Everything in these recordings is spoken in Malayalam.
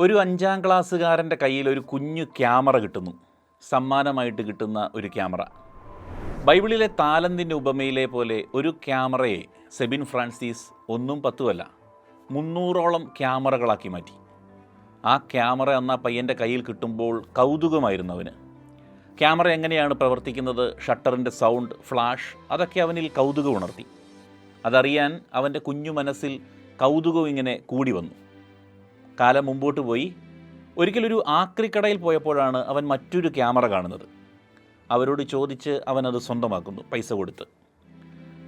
ഒരു 5ാം ക്ലാസ്സുകാരൻ്റെ കയ്യിൽ ഒരു കുഞ്ഞു ക്യാമറ കിട്ടുന്നു. സമ്മാനമായിട്ട് കിട്ടുന്ന ഒരു ക്യാമറ. ബൈബിളിലെ താലന്തിൻ്റെ ഉപമയിലെ പോലെ ഒരു ക്യാമറയെ സെബിൻ ഫ്രാൻസിസ് 1ഉം 10ഉമല്ല 300ഓളം ക്യാമറകളാക്കി മാറ്റി. ആ ക്യാമറ എന്ന പയ്യൻ്റെ കയ്യിൽ കിട്ടുമ്പോൾ കൗതുകമായിരുന്നു അവന്. ക്യാമറ എങ്ങനെയാണ് പ്രവർത്തിക്കുന്നത്, ഷട്ടറിൻ്റെ സൗണ്ട്, ഫ്ലാഷ്, അതൊക്കെ അവനിൽ കൗതുകം ഉണർത്തി. അതറിയാൻ അവൻ്റെ കുഞ്ഞു മനസ്സിൽ കൗതുകം ഇങ്ങനെ കൂടി വന്നു. കാലം മുമ്പോട്ട് പോയി. ഒരിക്കലൊരു ആക്രിക്കടയിൽ പോയപ്പോഴാണ് അവൻ മറ്റൊരു ക്യാമറ കാണുന്നത്. അവരോട് ചോദിച്ച് അവനത് സ്വന്തമാക്കുന്നു, പൈസ കൊടുത്ത്.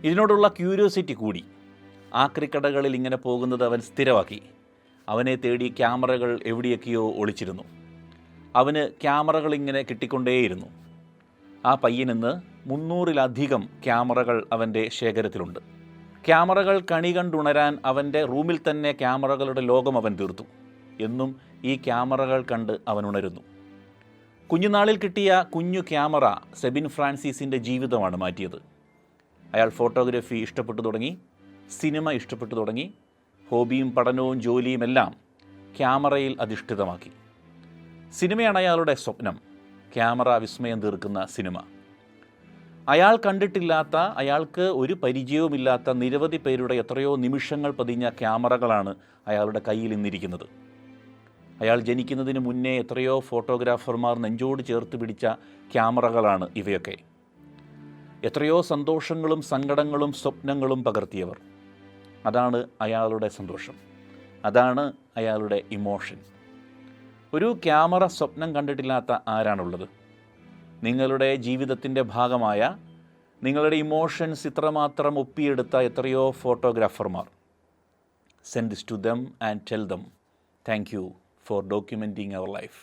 ഇതിനോടുള്ള ക്യൂരിയോസിറ്റി കൂടി. ആക്രിക്കടകളിൽ ഇങ്ങനെ പോകുന്നത് അവൻ സ്ഥിരമാക്കി. അവനെ തേടി ക്യാമറകൾ എവിടെയൊക്കെയോ ഒളിച്ചിരുന്നു. അവന് ക്യാമറകൾ ഇങ്ങനെ കിട്ടിക്കൊണ്ടേയിരുന്നു. ആ പയ്യനിന്ന് 300-ലധികം ക്യാമറകൾ അവൻ്റെ ശേഖരത്തിലുണ്ട്. ക്യാമറകൾ കണി കണ്ടുണരാൻ അവൻ്റെ റൂമിൽ തന്നെ ക്യാമറകളുടെ ലോകം അവൻ തീർത്തു. എന്നും ഈ ക്യാമറകൾ കണ്ട് അവൻ ഉണരുന്നു. കുഞ്ഞുനാളിൽ കിട്ടിയ കുഞ്ഞു ക്യാമറ സെബിൻ ഫ്രാൻസിസിൻ്റെ ജീവിതമാണ് മാറ്റിയത്. അയാൾ ഫോട്ടോഗ്രാഫി ഇഷ്ടപ്പെട്ടു തുടങ്ങി, സിനിമ ഇഷ്ടപ്പെട്ടു തുടങ്ങി, ഹോബിയും പഠനവും ജോലിയും എല്ലാം ക്യാമറയിൽ അധിഷ്ഠിതമാക്കി. സിനിമയാണ് അയാളുടെ സ്വപ്നം, ക്യാമറ വിസ്മയം തീർക്കുന്ന സിനിമ. അയാൾ കണ്ടിട്ടില്ലാത്ത, അയാൾക്ക് ഒരു പരിചയവുമില്ലാത്ത നിരവധി പേരുടെ എത്രയോ നിമിഷങ്ങൾ പതിഞ്ഞ ക്യാമറകളാണ് അയാളുടെ കയ്യിൽ ഇന്നിരിക്കുന്നത്. അയാൾ ജനിക്കുന്നതിന് മുന്നേ എത്രയോ ഫോട്ടോഗ്രാഫർമാർ നെഞ്ചോട് ചേർത്ത് പിടിച്ച ക്യാമറകളാണ് ഇവയൊക്കെ. എത്രയോ സന്തോഷങ്ങളും സങ്കടങ്ങളും സ്വപ്നങ്ങളും പകർത്തിയവർ. അതാണ് അയാളുടെ സന്തോഷം, അതാണ് അയാളുടെ ഇമോഷൻ. ഒരു ക്യാമറ സ്വപ്നം കണ്ടിട്ടില്ലാത്ത ആരാണുള്ളത്? നിങ്ങളുടെ ജീവിതത്തിൻ്റെ ഭാഗമായ, നിങ്ങളുടെ ഇമോഷൻസ് ഇത്രമാത്രം ഒപ്പിയെടുത്ത എത്രയോ ഫോട്ടോഗ്രാഫർമാർ. Send this to them and tell them thank you for documenting our life.